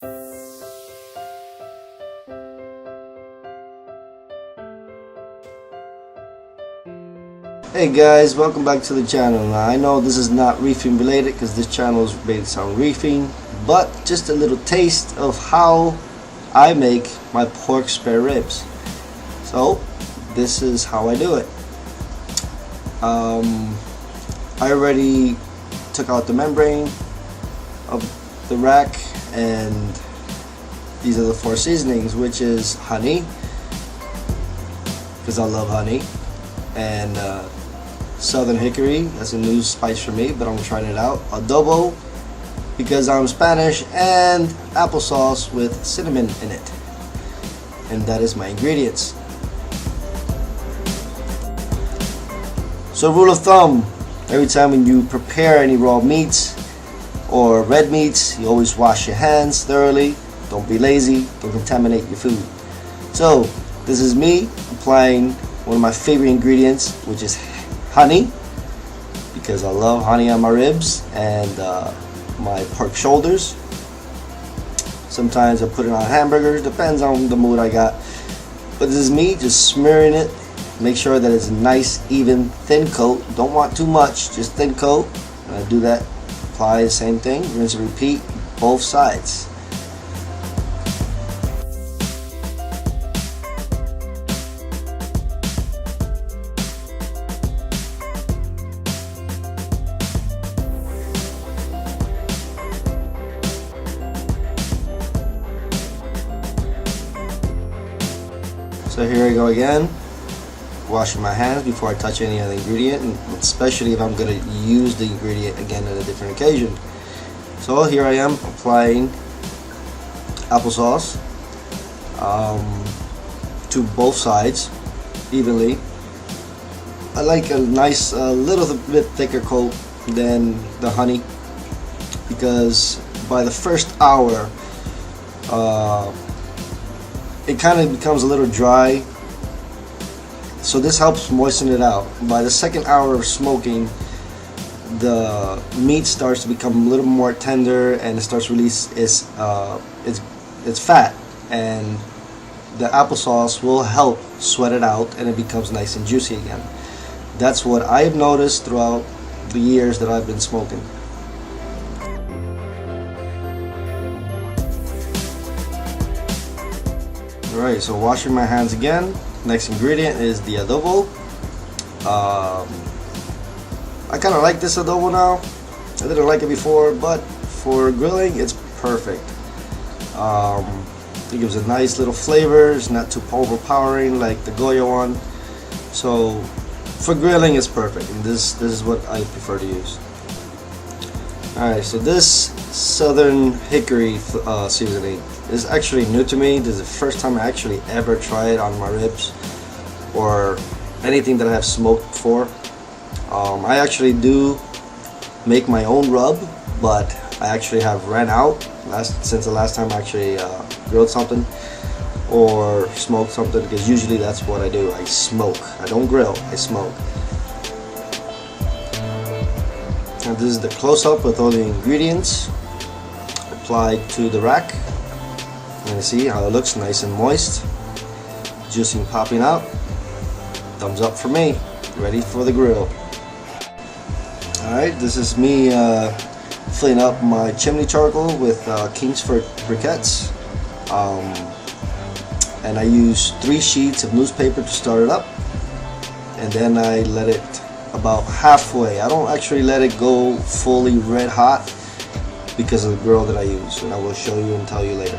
Hey guys, welcome back to the channel. Now I know this is not reefing related because this channel is based on reefing, but just a little taste of how I make my pork spare ribs. So this is how I do it. I already took out the membrane of the rack, and these are the 4 seasonings, which is honey, because I love honey, and Southern hickory, that's a new spice for me, but I'm trying it out. Adobo, because I'm Spanish, and applesauce with cinnamon in it. And that is my ingredients. So rule of thumb, every time when you prepare any raw meats or red meats, you always wash your hands thoroughly. Don't be lazy, don't contaminate your food. So this is me applying one of my favorite ingredients, which is honey, because I love honey on my ribs and my pork shoulders. Sometimes I put it on hamburgers, depends on the mood I got. But this is me just smearing it. Make sure that it's a nice, even, thin coat. Don't want too much, just thin coat. And I do that, apply the same thing, rinse and repeat, both sides. So here I go again, washing my hands before I touch any other ingredient, and especially if I'm going to use the ingredient again at a different occasion. So here I am applying applesauce to both sides evenly. I like a nice little bit thicker coat than the honey, because by the first hour it kind of becomes a little dry, so this helps moisten it out. By the second hour of smoking, the meat starts to become a little more tender, and it starts to release its fat, and the applesauce will help sweat it out, and it becomes nice and juicy again. That's what I've noticed throughout the years that I've been smoking. Alright, so washing my hands again. Next ingredient is the adobo. I kind of like this adobo now. I didn't like it before, but for grilling it's perfect. It gives a nice little flavor. It's not too overpowering like the Goya one. So for grilling it's perfect, and this is what I prefer to use. Alright, so this Southern hickory seasoning is actually new to me. This is the first time I actually ever tried it on my ribs or anything that I have smoked before. I actually do make my own rub, but I actually have ran out since the last time I actually grilled something or smoked something, because usually that's what I do. I smoke. I don't grill, I smoke. And this is the close-up with all the ingredients applied to the rack. And you see how it looks, nice and moist, juicy and popping out. Thumbs up for me. Ready for the grill. Alright, this is me filling up my chimney charcoal with Kingsford briquettes. And I use 3 sheets of newspaper to start it up, and then I let it about halfway. I don't actually let it go fully red hot because of the grill that I use, and I will show you and tell you later.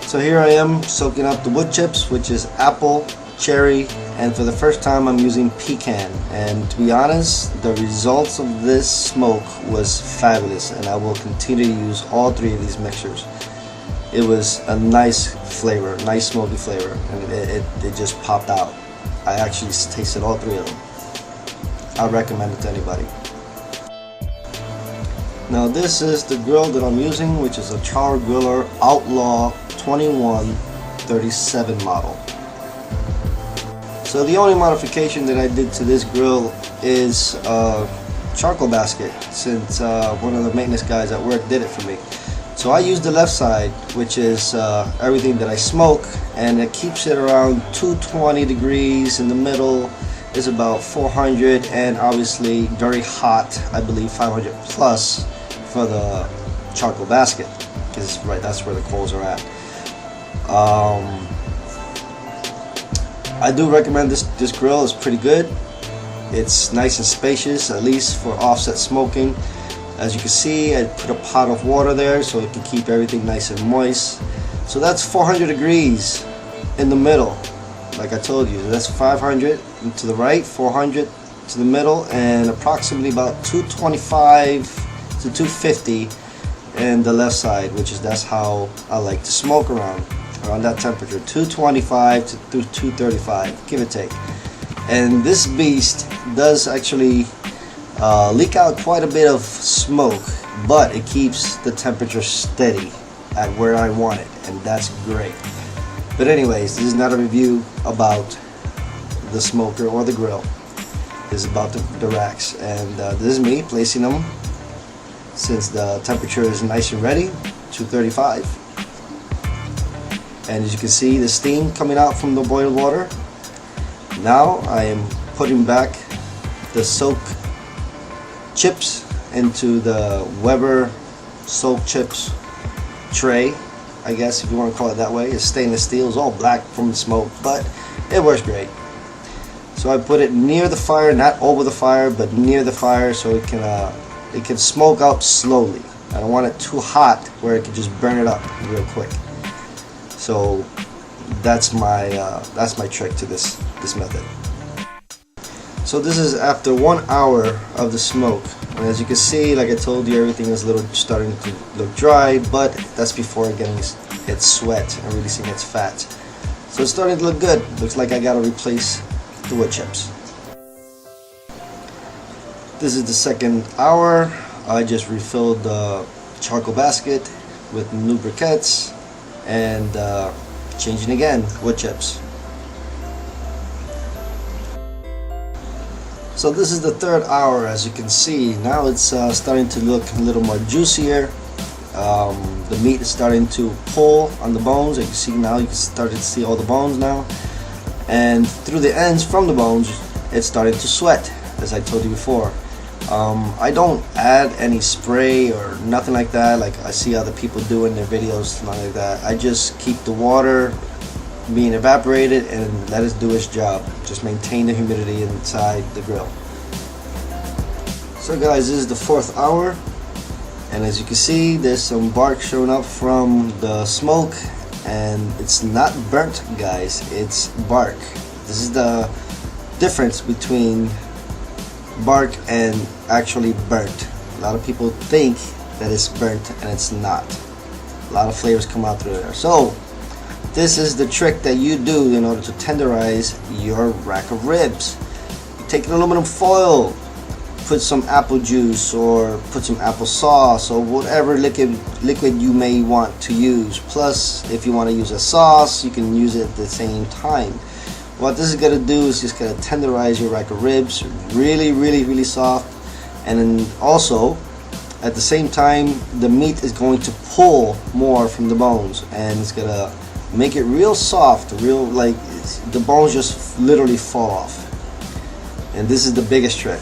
So here I am soaking up the wood chips, which is apple, cherry, and for the first time I'm using pecan. And to be honest, the results of this smoke was fabulous, and I will continue to use all 3 of these mixtures. It was a nice flavor, nice smoky flavor, and it just popped out. I actually tasted all 3 of them. I recommend it to anybody. Now this is the grill that I'm using, which is a Char griller Outlaw 2137 model. So the only modification that I did to this grill is a charcoal basket, since one of the maintenance guys at work did it for me. So I use the left side, which is everything that I smoke, and it keeps it around 220 degrees. In the middle is about 400, and obviously very hot, I believe 500 plus for the charcoal basket, because right, that's where the coals are at. I do recommend this grill. Is pretty good. It's nice and spacious, at least for offset smoking. As you can see, I put a pot of water there so it can keep everything nice and moist. So that's 400 degrees in the middle. Like I told you, that's 500 to the right, 400 to the middle, and approximately about 225 to 250 in the left side, which is, that's how I like to smoke around that temperature, 225 to 235, give or take. And this beast does actually leak out quite a bit of smoke, but it keeps the temperature steady at where I want it, and that's great. But anyways, this is not a review about the smoker or the grill. This is about the racks, and this is me placing them since the temperature is nice and ready, 235. And as you can see, the steam coming out from the boiled water. Now I am putting back the soak chips into the Weber soak chips tray, I guess, if you want to call it that way. It's stainless steel. It's all black from the smoke, but it works great. So I put it near the fire, not over the fire, but near the fire, so it can smoke out slowly. I don't want it too hot where it can just burn it up real quick. So that's my trick to this method. So this is after 1 hour of the smoke, and as you can see, like I told you, everything is starting to look dry, but that's before it gets sweat and releasing its fat. So it's starting to look good. Looks like I gotta replace the wood chips. This is the second hour. I just refilled the charcoal basket with new briquettes and changing again wood chips. So this is the third hour. As you can see, now it's starting to look a little more juicier. The meat is starting to pull on the bones. You can see now, you can start to see all the bones now, and through the ends from the bones it's starting to sweat, as I told you before. I don't add any spray or nothing like that, like I see other people do in their videos, nothing like that. I just keep the water being evaporated and let it do its job. Just maintain the humidity inside the grill. So guys, this is the fourth hour, and as you can see, there's some bark showing up from the smoke, and it's not burnt, guys, it's bark. This is the difference between bark and actually burnt. A lot of people think that it's burnt, and it's not. A lot of flavors come out through there. So this is the trick that you do in order to tenderize your rack of ribs. You take an aluminum foil, put some apple juice or put some apple sauce or whatever liquid you may want to use. Plus, if you want to use a sauce, you can use it at the same time. What this is going to do is just going to tenderize your rack of ribs really soft, and then also at the same time the meat is going to pull more from the bones, and it's going to make it real soft, real, like the bones just literally fall off. And this is the biggest trick.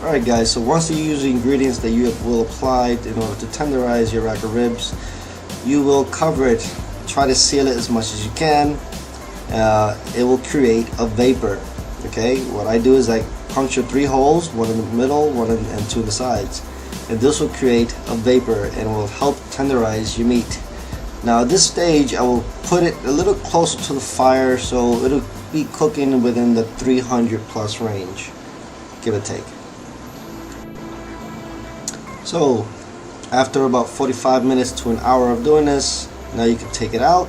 Alright guys, so once you use the ingredients that you will apply in order to tenderize your rack of ribs, you will cover it, try to seal it as much as you can. It will create a vapor. Okay, what I do is I puncture 3 holes, one in the middle, and 2 on the sides, and this will create a vapor and will help tenderize your meat. Now at this stage I will put it a little closer to the fire, so it'll be cooking within the 300 plus range, give or take. So after about 45 minutes to an hour of doing this, now you can take it out.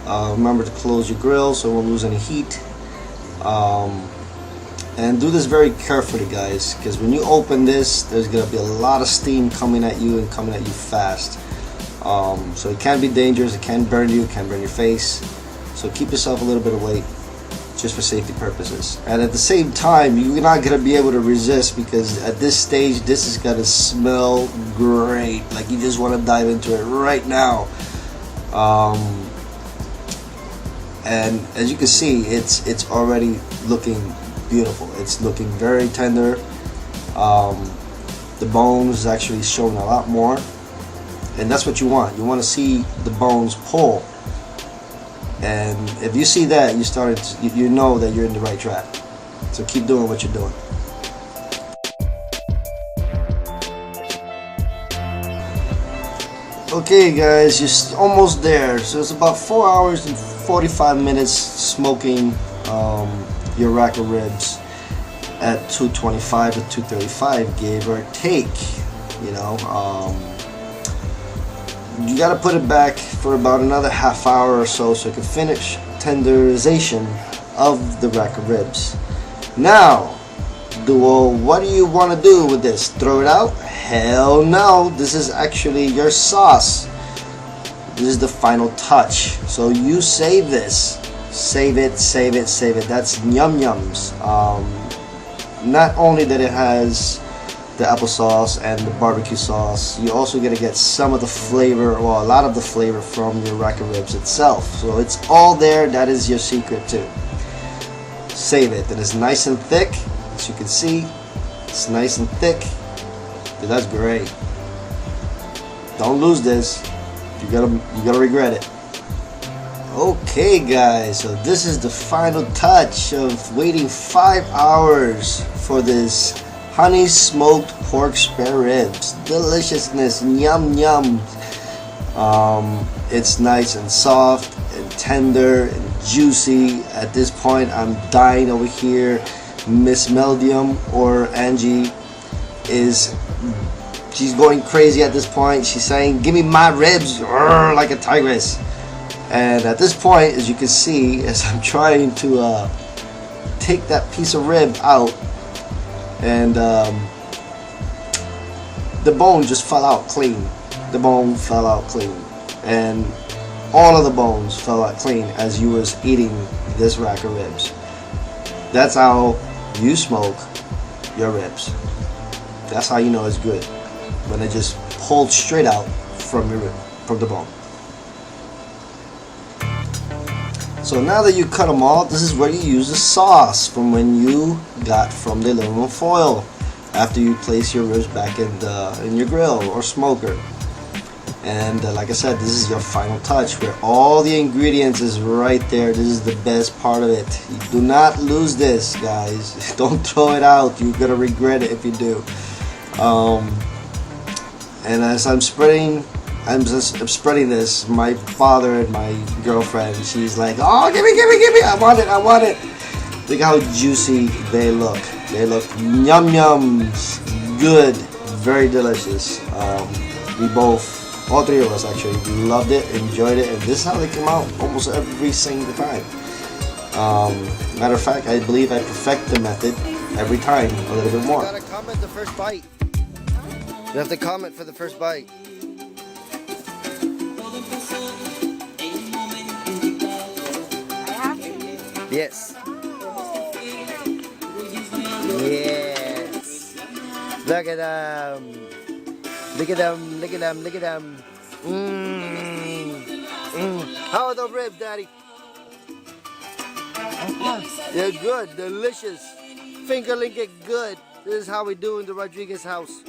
Remember to close your grill so it won't lose any heat. And do this very carefully, guys, because when you open this, there's going to be a lot of steam coming at you and coming at you fast. So it can be dangerous. It can burn you. It can burn your face. So keep yourself a little bit away, just for safety purposes. And at the same time, you're not gonna be able to resist, because at this stage, this is gonna smell great. Like you just want to dive into it right now. And as you can see, it's already looking beautiful. It's looking very tender. The bones actually showing a lot more, and that's what you want. You want to see the bones pull. And if you see that, you know that you're in the right track. So keep doing what you're doing. Okay guys, you're almost there. So it's about 4 hours and 45 minutes smoking your rack of ribs at 225 to 235, give or take. You know, you got to put it back for about another half hour or so it can finish tenderization of the rack of ribs. Now, what do you want to do with this? Throw it out? Hell no. This is actually your sauce. This is the final touch. So you save this. Save it, save it, save it. That's yum yums. Not only that it has the applesauce and the barbecue sauce, you also get to get some of the flavor, well, a lot of the flavor from your rack of ribs itself. So it's all there. That is your secret too. Save it. And it's nice and thick, as you can see. It's nice and thick. Dude, that's great. Don't lose this. You're gonna regret it. Okay guys, so this is the final touch of waiting 5 hours for this honey smoked pork spare ribs. Deliciousness, yum yum. It's nice and soft and tender and juicy. At this point, I'm dying over here. Miss Meldium, or Angie, she's going crazy at this point. She's saying, "Give me my ribs," like a tigress. And at this point, as you can see, as I'm trying to take that piece of rib out, and the bone just fell out clean. The bone fell out clean, and all of the bones fell out clean as you was eating this rack of ribs. That's how you smoke your ribs. That's how you know it's good, when it just pulled straight out from the bone. So now that you cut them all, this is where you use the sauce from when you got from the aluminum foil after you place your ribs back in your grill or smoker. And like I said, this is your final touch where all the ingredients is right there. This is the best part of it. You do not lose this, guys. Don't throw it out. You're gonna regret it if you do. And as I'm spreading this, my father and my girlfriend, she's like, "Oh, give me, I want it. Look how juicy they look. They look yum yums, good, very delicious. All three of us actually loved it, enjoyed it, and this is how they come out almost every single time. Matter of fact, I believe I perfect the method every time a little bit more. You gotta comment the first bite. You have to comment for the first bite. Yes. Yes. Look at them. Look at them. Look at them. Look at them. How are the ribs, Daddy? They're good. Delicious. Finger-licking good. This is how we do in the Rodriguez house.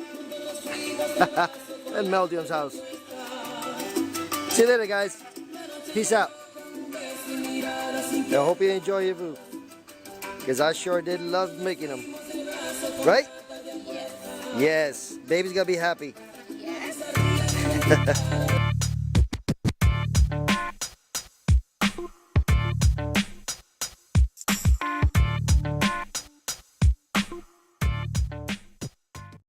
And Meldium's house. See you later, guys. Peace out. I hope you enjoy your food, because I sure did love making them. Right? Yes. Baby's gonna be happy. Yes.